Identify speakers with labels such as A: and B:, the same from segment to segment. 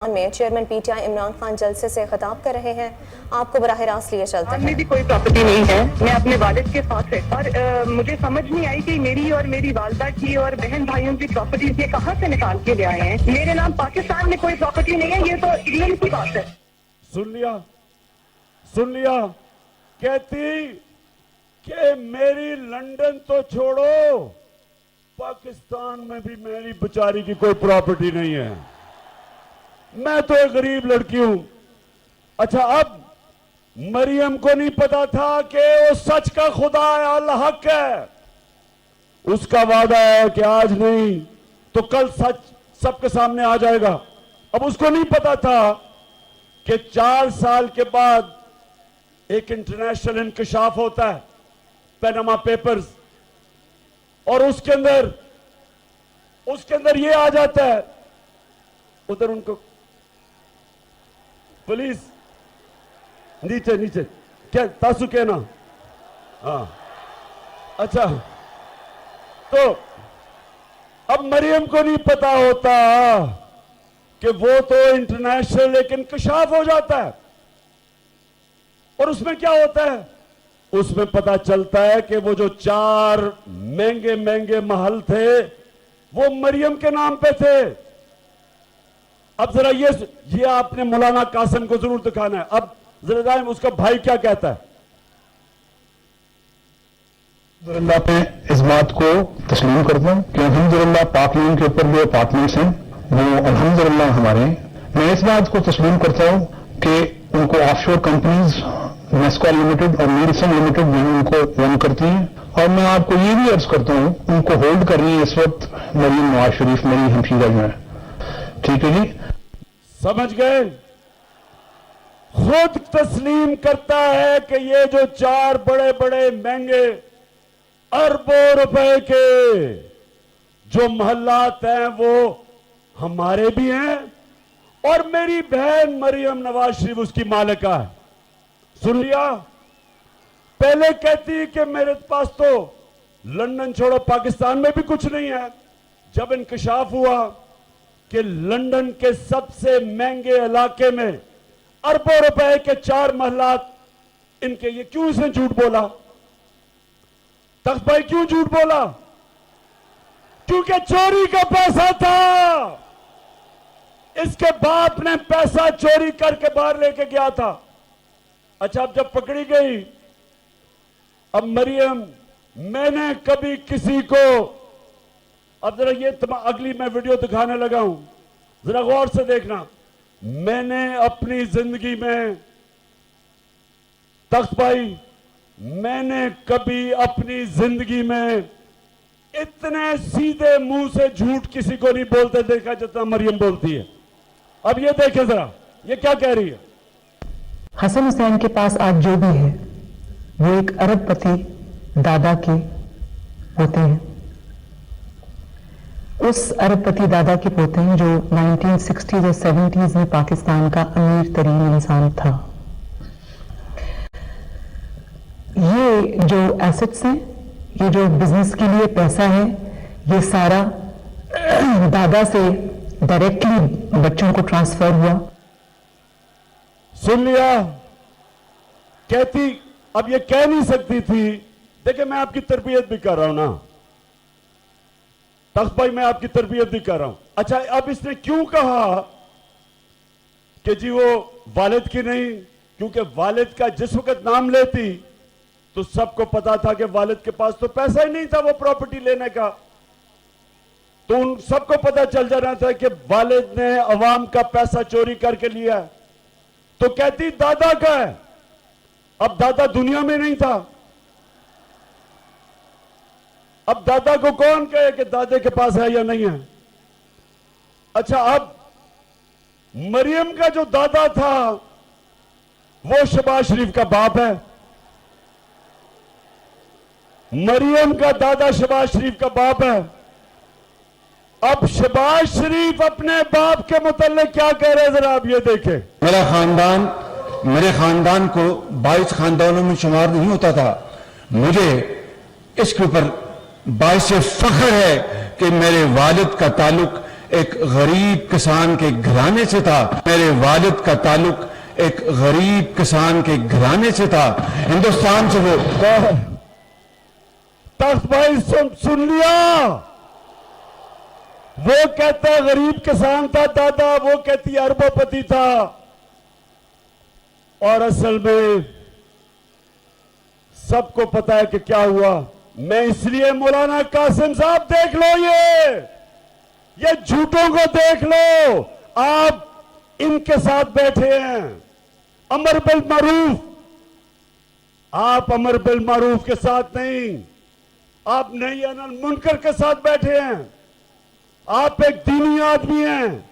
A: में chairman PTI Imran Khan जलसे से खिताब कर रहे हैं। आपको बराह रास्त लिए चलते हैं।
B: भी कोई प्रॉपर्टी नहीं है, मैं अपने वालिद के साथ है और मुझे समझ नहीं आई कि मेरी और मेरी वालदा की और बहन भाइयों की प्रॉपर्टीज ये कहाँ से निकाल के ले आए हैं। मेरे नाम पाकिस्तान में कोई प्रॉपर्टी नहीं है, ये तो इंग्लैंड की बात है।
C: सुन लिया कहती कि मेरी लंदन तो छोड़ो, पाकिस्तान में भी मेरी बेचारी की कोई प्रॉपर्टी नहीं है, मैं तो एक गरीब लड़की हूं। अच्छा, अब मरियम को नहीं पता था कि वो सच का खुदा है, अल्लाह हक है, उसका वादा है कि आज नहीं तो कल सच सबके सामने आ जाएगा। अब उसको नहीं पता था कि 4 साल के बाद एक इंटरनेशनल इंकशाफ होता है, पैनामा पेपर्स, और उसके अंदर ये आ जाता है। उधर उनको पुलिस नीचे क्या तासु कहना, हाँ अच्छा, तो अब मरियम को नहीं पता होता कि वो तो इंटरनेशनल एक इंकशाफ हो जाता है, और उसमें क्या होता है, उसमें पता चलता है कि वो जो 4 महंगे महल थे वो मरियम के नाम पे थे। अब जरा ये आपने मौलाना कासिम को जरूर दिखाना है। अब जरा जाए उसका भाई क्या कहता है।
D: अल्हम्दुलिल्लाह पे इस बात को तस्लीम करता हूँ कि अल्हम्दुलिल्लाह पाक नीम के ऊपर जो अपार्टमेंट्स हैं वो अल्हम्दुलिल्लाह हमारे हैं। मैं इस बात को तस्लीम करता हूँ कि उनको ऑफशोर कंपनीज नेस्को लिमिटेड और नीलसन लिमिटेड जो उनको रन करती हैं, और मैं आपको ये भी अर्ज करता हूँ उनको होल्ड कर रही है इस वक्त मरियम नवाज शरीफ, मेरी हमशीरा जो है। ठीक है जी,
C: समझ गए। खुद तस्लीम करता है कि ये जो 4 बड़े बड़े महंगे अरबों रुपए के जो महल्लात हैं वो हमारे भी हैं, और मेरी बहन मरियम नवाज शरीफ उसकी मालिका है। सुन लिया, पहले कहती कि मेरे पास तो लंदन छोड़ो पाकिस्तान में भी कुछ नहीं है। जब इंकशाफ हुआ कि लंदन के सबसे महंगे इलाके में अरबों रुपए के 4 महलात इनके, ये क्यों इसने झूठ बोला? तख्त भाई क्यों झूठ बोला? क्योंकि चोरी का पैसा था, इसके बाप ने पैसा चोरी करके बाहर लेके गया था। अच्छा, अब जब पकड़ी गई, अब मरियम, मैंने कभी किसी को, अब जरा ये अगली मैं वीडियो दिखाने लगा हूं, जरा गौर से देखना। मैंने अपनी जिंदगी में, तख्त भाई, मैंने कभी अपनी जिंदगी में इतने सीधे मुंह से झूठ किसी को नहीं बोलते देखा जितना मरियम बोलती है। अब ये देखें जरा, ये क्या कह रही है।
E: हसन हुसैन के पास आज जो भी है वो एक अरबपति दादा के पोते हैं। उस अरबपति दादा के पोते हैं जो 1960s और 70s में पाकिस्तान का अमीर तरीन इंसान था। ये जो एसेट्स हैं, ये जो बिजनेस के लिए पैसा है, ये सारा दादा से डायरेक्टली बच्चों को ट्रांसफर हुआ।
C: सुन लिया, कहती, अब ये कह नहीं सकती थी। देखिए, मैं आपकी तरबियत भी कर रहा हूं ना तख्त भाई, मैं आपकी तरबियत भी कर रहा हूं। अच्छा, अब इसने क्यों कहा कि जी वो वालिद की नहीं? क्योंकि वालिद का जिस वक्त नाम लेती तो सबको पता था कि वालिद के पास तो पैसा ही नहीं था वो प्रॉपर्टी लेने का, तो उन सबको पता चल जाना था कि वालिद ने अवाम का पैसा चोरी करके लिया है। तो कहती दादा का है। अब दादा दुनिया में नहीं था। अब दादा को कौन कहे कि दादे के पास है या नहीं है? अच्छा, अब मरियम का जो दादा था वो शहबाज शरीफ का बाप है। मरियम का दादा शहबाज शरीफ का बाप है। अब शहबाज शरीफ अपने बाप के मुताल्लिक क्या कह रहे हैं, जरा आप ये देखें।
F: मेरे खानदान को 22 खानदानों में शुमार नहीं होता था। मुझे इसके ऊपर बाइस फख्र है कि मेरे वालिद का ताल्लुक एक गरीब किसान के घराने से था। मेरे वालिद का ताल्लुक एक गरीब किसान के घराने से था। हिंदुस्तान से वो
C: तख्त भाई सुन लिया। वो कहता है गरीब किसान था दादा, वो कहती अरबोपति था। और असल में सबको पता है कि क्या हुआ। मैं इसलिए मौलाना कासिम साहब देख लो, ये झूठों को देख लो। आप इनके साथ बैठे हैं, अमर बिल मारूफ। आप अमर बिल मारूफ के साथ नहीं, आप नही अनिल मुनकर के साथ बैठे हैं। आप एक दीनी आदमी हैं,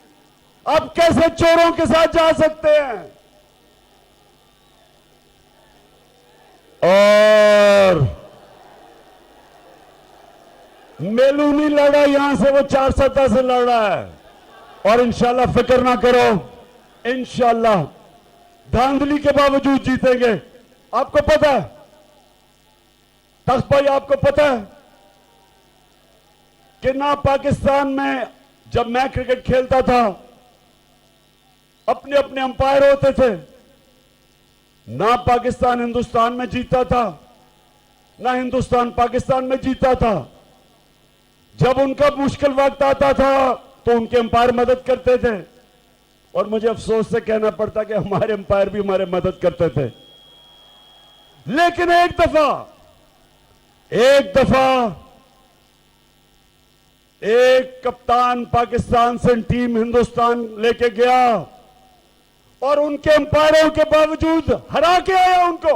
C: आप कैसे चोरों के साथ जा सकते हैं? और मेलू नहीं लड़ा यहां से, वो 4 सत्ता से लड़ रहा है। और इंशाल्लाह फिक्र ना करो, इंशाल्लाह धांधली के बावजूद जीतेंगे। आपको पता है तख्त भाई, आपको पता है कि ना पाकिस्तान में जब मैं क्रिकेट खेलता था अपने अपने अंपायर होते थे, ना पाकिस्तान हिंदुस्तान में जीता था, ना हिंदुस्तान पाकिस्तान में जीता था। जब उनका मुश्किल वक्त आता था तो उनके अंपायर मदद करते थे। और मुझे अफसोस से कहना पड़ता कि हमारे अंपायर भी हमारे मदद करते थे। लेकिन एक दफा एक कप्तान पाकिस्तान से टीम हिंदुस्तान लेके गया और उनके अंपायरों के बावजूद हरा के आया उनको।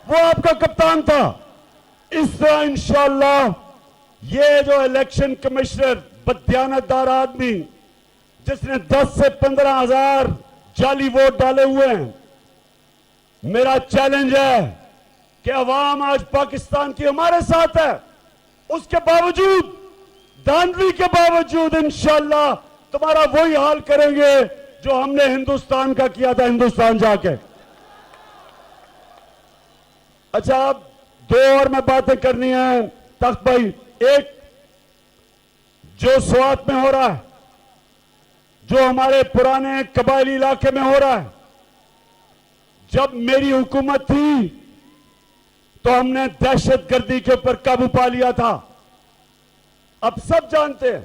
C: वो आपका कप्तान था। इस तरह इंशाअल्लाह ये जो इलेक्शन कमिश्नर बददियानतदार आदमी जिसने 10 से 15 हजार जाली वोट डाले हुए हैं, मेरा चैलेंज है कि अवाम आज पाकिस्तान की हमारे साथ है। उसके बावजूद, धांधली के बावजूद इंशाअल्लाह तुम्हारा वही हाल करेंगे जो हमने हिंदुस्तान का किया था हिंदुस्तान जाके। अच्छा, अब 2 और में बातें करनी है तख्त भाई। एक, जो स्वात में हो रहा है, जो हमारे पुराने कबायली इलाके में हो रहा है, जब मेरी हुकूमत थी तो हमने दहशतगर्दी के ऊपर काबू पा लिया था। अब सब जानते हैं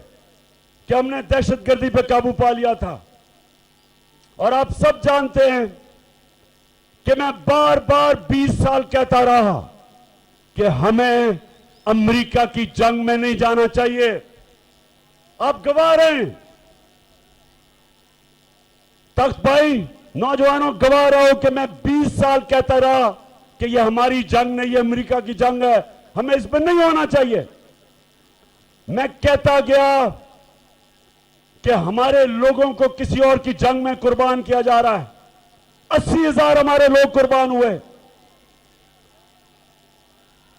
C: कि हमने दहशतगर्दी पर काबू पा लिया था। और आप सब जानते हैं कि मैं बार बार 20 साल कहता रहा कि हमें अमेरिका की जंग में नहीं जाना चाहिए। आप गवाह रहे हैं तख्त भाई, नौजवानों गवाह रहो कि मैं 20 साल कहता रहा कि यह हमारी जंग नहीं, ये अमेरिका की जंग है, हमें इसमें नहीं होना चाहिए। मैं कहता गया कि हमारे लोगों को किसी और की जंग में कुर्बान किया जा रहा है। 80,000 हमारे लोग कुर्बान हुए।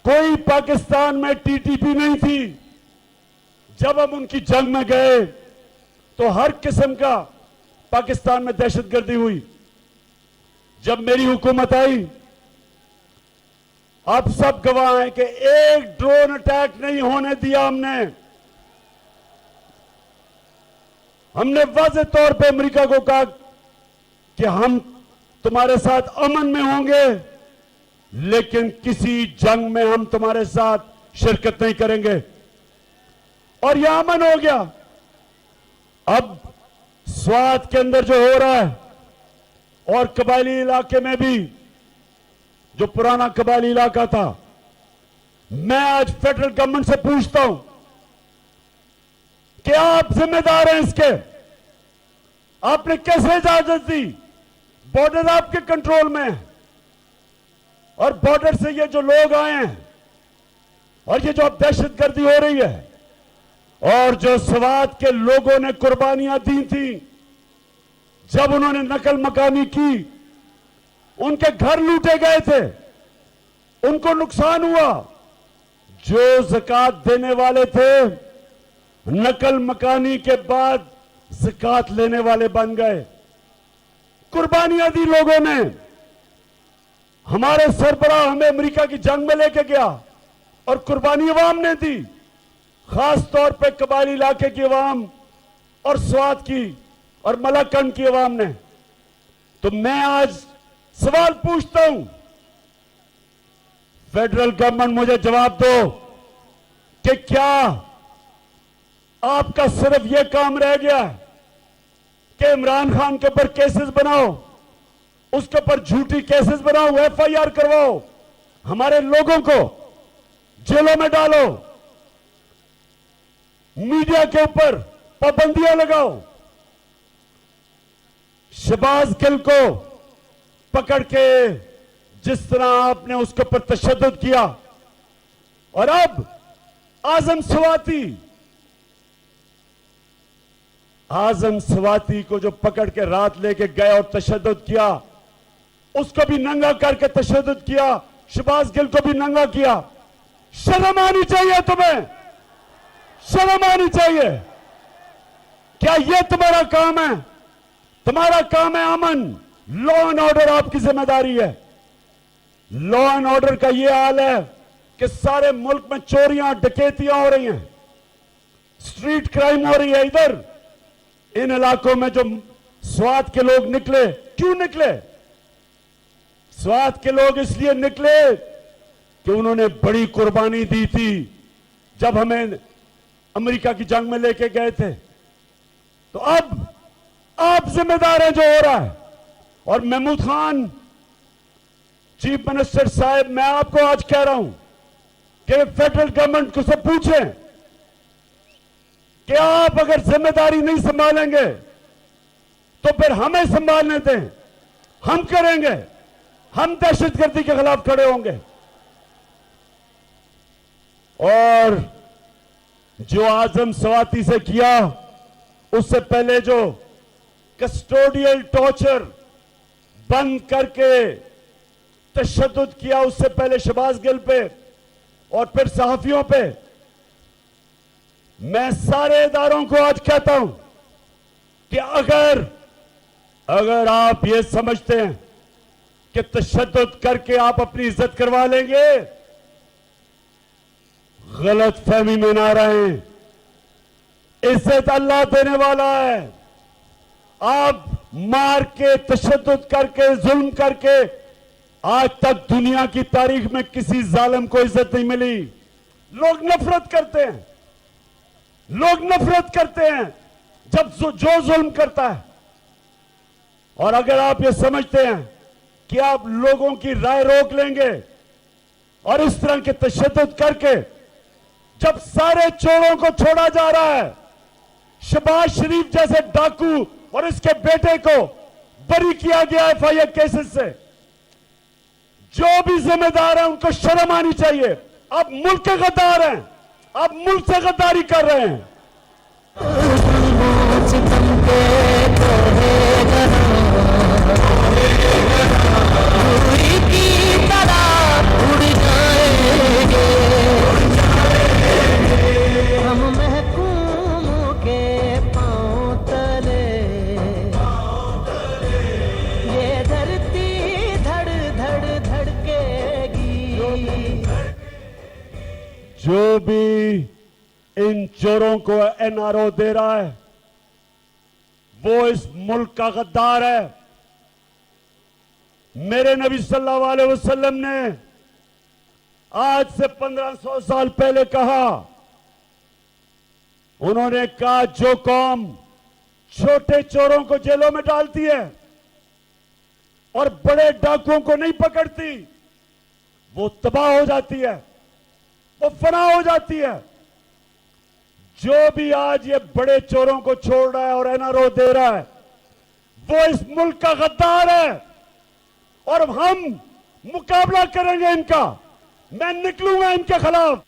C: कोई पाकिस्तान में टीटीपी नहीं थी। जब हम उनकी जंग में गए तो हर किस्म का पाकिस्तान में दहशतगर्दी हुई। जब मेरी हुकूमत आई, आप सब गवाह हैं कि एक ड्रोन अटैक नहीं होने दिया हमने वाज़ेह तौर पे अमेरिका को कहा कि हम तुम्हारे साथ अमन में होंगे, लेकिन किसी जंग में हम तुम्हारे साथ शिरकत नहीं करेंगे। और यह अमन हो गया। अब स्वात के अंदर जो हो रहा है और कबायली इलाके में भी, जो पुराना कबायली इलाका था, मैं आज फेडरल गवर्नमेंट से पूछता हूं कि आप जिम्मेदार हैं इसके। आपने कैसे इजाजत दी? बॉर्डर आपके कंट्रोल में है और बॉर्डर से ये जो लोग आए हैं और ये जो अब दहशतगर्दी हो रही है और जो स्वात के लोगों ने कुर्बानियां दी थी, जब उन्होंने नकल मकानी की, उनके घर लूटे गए थे, उनको नुकसान हुआ। जो ज़कात देने वाले थे, नकल मकानी के बाद ज़कात लेने वाले बन गए। कुर्बानियां दी लोगों ने। हमारे सरबराह हमें अमेरिका की जंग में लेके गया और कुर्बानी अवाम ने दी। खास तौर पे कबायली इलाके की आवाम और स्वात की और मलाकंड की आवाम ने, तो मैं आज सवाल पूछता हूं, फेडरल गवर्नमेंट मुझे जवाब दो कि क्या आपका सिर्फ यह काम रह गया कि इमरान खान के ऊपर केसेस बनाओ, उसके ऊपर झूठी केसेस बनाओ, एफआईआर करवाओ, हमारे लोगों को जेलों में डालो, मीडिया के ऊपर पाबंदियां लगाओ, शहबाज गिल को पकड़ के जिस तरह आपने उसके ऊपर तशद्दुद किया, और अब आजम सवाती को जो पकड़ के रात लेके गए और तशद्दुद किया, उसको भी नंगा करके तशद्दुद किया, शहबाज गिल को भी नंगा किया। शर्म आनी चाहिए तुम्हें, शर्म आनी चाहिए। क्या यह तुम्हारा काम है? तुम्हारा काम है अमन, लॉ एंड ऑर्डर आपकी जिम्मेदारी है। लॉ एंड ऑर्डर का यह हाल है कि सारे मुल्क में चोरियां डकैतियां हो रही हैं, स्ट्रीट क्राइम हो रही है। इधर इन इलाकों में जो स्वात के लोग निकले, क्यों निकले? स्वात के लोग इसलिए निकले कि उन्होंने बड़ी कुर्बानी दी थी जब हमें अमेरिका की जंग में लेके गए थे। तो अब आप जिम्मेदार हैं जो हो रहा है। और महमूद खान चीफ मिनिस्टर साहब, मैं आपको आज कह रहा हूं कि फेडरल गवर्नमेंट को से पूछें कि आप अगर जिम्मेदारी नहीं संभालेंगे तो फिर हमें संभालने दें, हम करेंगे, हम दहशतगर्दी के खिलाफ खड़े होंगे। और जो आजम सवाती से किया, उससे पहले जो कस्टोडियल टॉर्चर बंद करके तशद्दुद किया, उससे पहले शहबाज गिल पे और फिर सहाफियों पे, मैं सारे इदारों को आज कहता हूं कि अगर आप ये समझते हैं कि तशद्दुद करके आप अपनी इज्जत करवा लेंगे, गलत फहमी में ना रहें। इज्जत अल्लाह देने वाला है। आप मार के, तशद्दुद करके, जुल्म करके, आज तक दुनिया की तारीख में किसी जालिम को इज्जत नहीं मिली। लोग नफरत करते हैं, लोग नफरत करते हैं जब जो जुल्म करता है। और अगर आप ये समझते हैं कि आप लोगों की राय रोक लेंगे और इस तरह के तशद्दुद करके जब सारे चोरों को छोड़ा जा रहा है, शहबाज शरीफ जैसे डाकू और इसके बेटे को बरी किया गया एफआईआर केसेस से, जो भी जिम्मेदार है उनको शर्म आनी चाहिए। आप मुल्क के गद्दार हैं, आप मुल्क से गद्दारी कर रहे हैं। जो भी इन चोरों को एनआरओ दे रहा है वो इस मुल्क का गद्दार है। मेरे नबी सल्लल्लाहु अलैहि वसल्लम ने आज से 1500 साल पहले कहा, उन्होंने कहा जो कौम छोटे चोरों को जेलों में डालती है और बड़े डाकुओं को नहीं पकड़ती, वो तबाह हो जाती है, वो फना हो जाती है। जो भी आज ये बड़े चोरों को छोड़ रहा है और एनआरओ दे रहा है, वो इस मुल्क का गद्दार है और हम मुकाबला करेंगे इनका। मैं निकलूंगा इनके खिलाफ।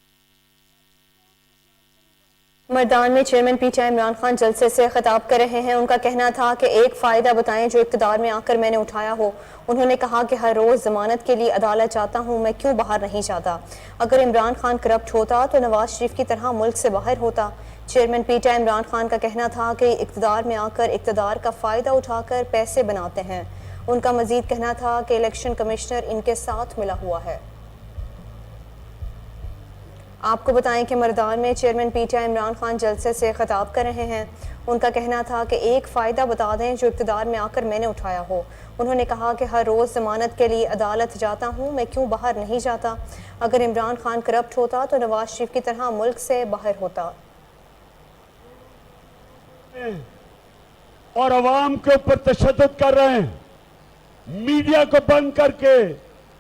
A: मैदान में चेयरमैन पीटीआई इमरान खान जलसे से खिताब कर रहे हैं। उनका कहना था कि एक फ़ायदा बताएं जो इक़्तिदार में आकर मैंने उठाया हो। उन्होंने कहा कि हर रोज़ ज़मानत के लिए अदालत जाता हूं, मैं क्यों बाहर नहीं जाता। अगर इमरान खान करप्ट होता तो नवाज शरीफ की तरह मुल्क से बाहर होता। चेयरमैन पीटीआई इमरान खान का कहना था कि इक़्तिदार में आकर इक़्तिदार का फ़ायदा उठाकर पैसे बनाते हैं। उनका मज़ीद कहना था कि इलेक्शन कमिश्नर इनके साथ मिला हुआ है। आपको बताएं कि मर्दान में चेयरमैन पीटीआई इमरान खान जलसे से खिताब कर रहे हैं। उनका कहना था कि एक फ़ायदा बता दें जो इक़्तिदार में आकर मैंने उठाया हो। उन्होंने कहा कि हर रोज़ ज़मानत के लिए अदालत जाता हूँ, मैं क्यों बाहर नहीं जाता। अगर इमरान खान करप्ट होता तो नवाज शरीफ की तरह मुल्क से बाहर होता।
C: और अवाम के ऊपर तशद्दुद कर रहे हैं, मीडिया को बंद करके,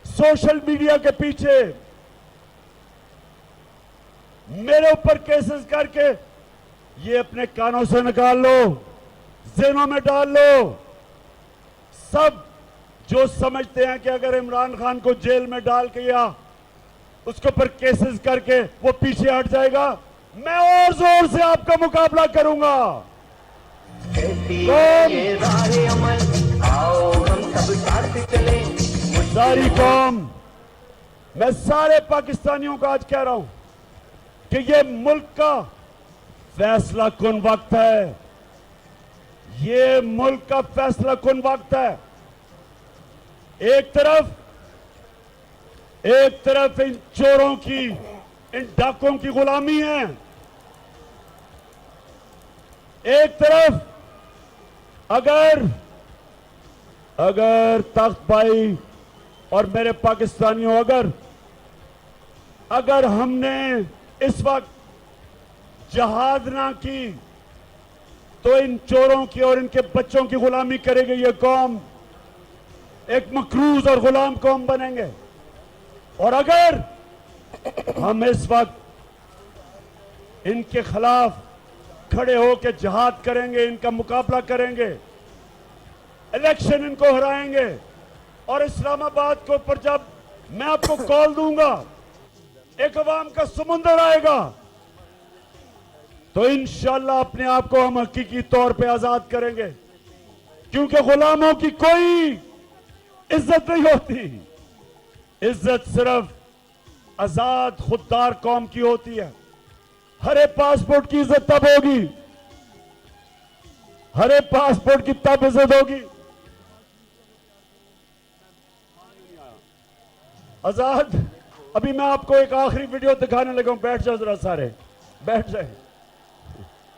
C: सोशल मीडिया के पीछे मेरे ऊपर केसेस करके, ये अपने कानों से निकाल लो, ज़हनों में डाल लो। सब जो समझते हैं कि अगर इमरान खान को जेल में डाल के या उसके ऊपर केसेस करके वो पीछे हट जाएगा, मैं और जोर से आपका मुकाबला करूंगा। सारी कौम, मैं सारे पाकिस्तानियों को आज कह रहा हूं कि ये मुल्क का फैसला कुन वक्त है, ये मुल्क का फैसला कुन वक्त है। एक तरफ इन चोरों की, इन डाकों की गुलामी है, एक तरफ अगर तख्त भाई और मेरे पाकिस्तानियों, अगर हमने इस वक्त जहाद ना की तो इन चोरों की और इनके बच्चों की गुलामी करेगी ये कौम, एक मकरूज और गुलाम कौम बनेंगे। और अगर हम इस वक्त इनके खिलाफ खड़े होकर जहाद करेंगे, इनका मुकाबला करेंगे, इलेक्शन इनको हराएंगे, और इस्लामाबाद के ऊपर जब मैं आपको कॉल दूंगा, एक अवाम का समुंदर आएगा, तो इंशाअल्लाह अपने आप को हम हकीकी तौर पे आजाद करेंगे। क्योंकि गुलामों की कोई इज्जत नहीं होती, इज्जत सिर्फ आजाद खुददार कौम की होती है। हरे पासपोर्ट की इज्जत तब होगी, हरे पासपोर्ट की तब इज्जत होगी। आजाद, अभी मैं आपको एक आखिरी वीडियो दिखाने लगा हूं, बैठ जाओ जरा, सारे बैठ जाए।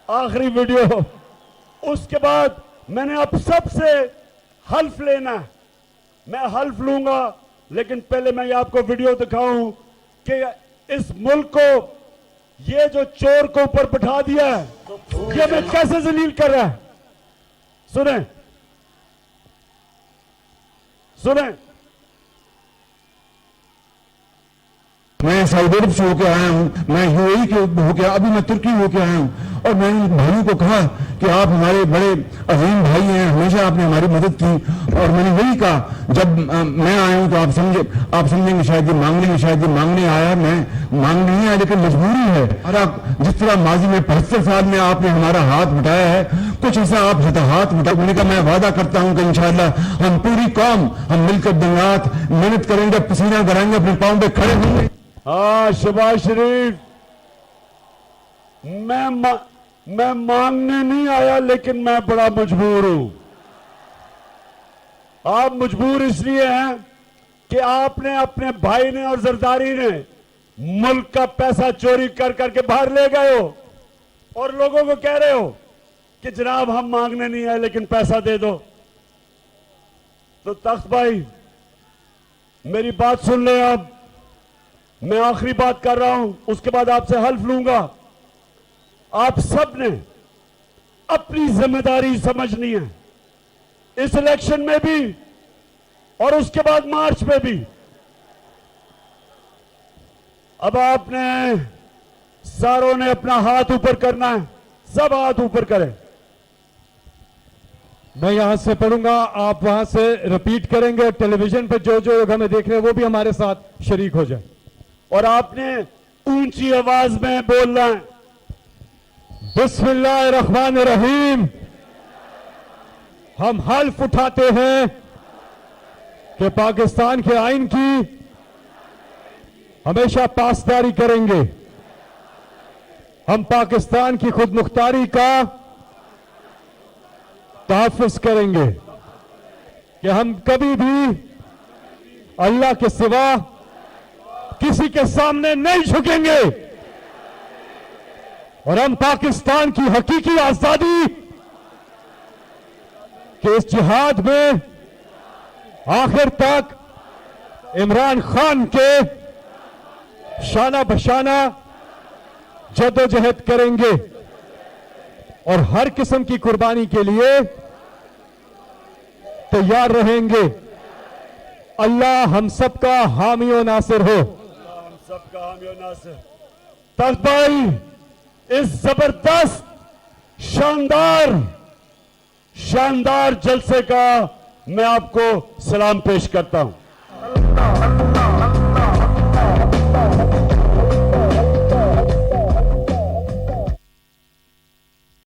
C: आखिरी वीडियो, उसके बाद मैंने अब सबसे हल्फ लेना है, मैं हल्फ लूंगा, लेकिन पहले मैं ये आपको वीडियो दिखाऊं कि इस मुल्क को ये जो चोर को ऊपर बिठा दिया है, ये मैं कैसे जलील कर रहा है। सुने सुने,
F: मैं सऊदी अरब से होकर आया हूं, मैं यूएई के होकर, अभी मैं तुर्की होकर आया हूं, और मैंने भाइयों को कहा कि आप हमारे बड़े अजीम भाई हैं, हमेशा आपने हमारी मदद की। और मैंने यही कहा, जब मैं आया हूं तो आप समझेंगे शायद ये मांगने आया, मैं मांग नहीं आया, लेकिन मजबूरी है। और आप जिस तरह माजी में 75 साल में आपने हमारा हाथ बटाया है, कुछ ऐसा आप हाथ बटा। मैंने कहा मैं वादा करता हूं कि इंशाअल्लाह हम पूरी कौम, हम मिलकर दिन रात मेहनत करेंगे, पसीना कराएंगे, अपने पांव पे खड़े होंगे।
C: हाँ शहबाज शरीफ, मैं मांगने नहीं आया, लेकिन मैं बड़ा मजबूर हूं। आप मजबूर इसलिए हैं कि आपने, अपने भाई ने और जरदारी ने मुल्क का पैसा चोरी कर करके बाहर ले गए हो, और लोगों को कह रहे हो कि जनाब हम मांगने नहीं आए, लेकिन पैसा दे दो। तो तख्त भाई, मेरी बात सुन ले। अब मैं आखिरी बात कर रहा हूं, उसके बाद आपसे हल्फ लूंगा। आप सब ने अपनी जिम्मेदारी समझनी है, इस इलेक्शन में भी और उसके बाद मार्च में भी। अब आपने सारों ने अपना हाथ ऊपर करना है, सब हाथ ऊपर करें।
G: मैं यहां से पढ़ूंगा, आप वहां से रिपीट करेंगे, और टेलीविजन पर जो जो लोग हमें देख रहे हैं वो भी हमारे साथ शरीक हो जाए।
C: और आपने ऊंची आवाज में बोलना है,
G: बिस्मिल्लाहिर्रहमानिर्रहीम। हम हल्फ उठाते हैं कि पाकिस्तान के आइन की हमेशा पासदारी करेंगे। हम पाकिस्तान की खुद मुख्तारी का तहफ़्फ़ुज़ करेंगे कि हम कभी भी अल्लाह के सिवा किसी के सामने नहीं झुकेंगे। और हम पाकिस्तान की हकीकी आजादी के इस जिहाद में आखिर तक इमरान खान के शाना बशाना जदोजहद करेंगे और हर किस्म की कुर्बानी के लिए तैयार रहेंगे। अल्लाह हम सबका हामी और नासिर हो।
C: हम सबका हामी और नासिर। तख्त भाई, इस जबरदस्त शानदार जलसे का मैं आपको सलाम पेश करता हूं।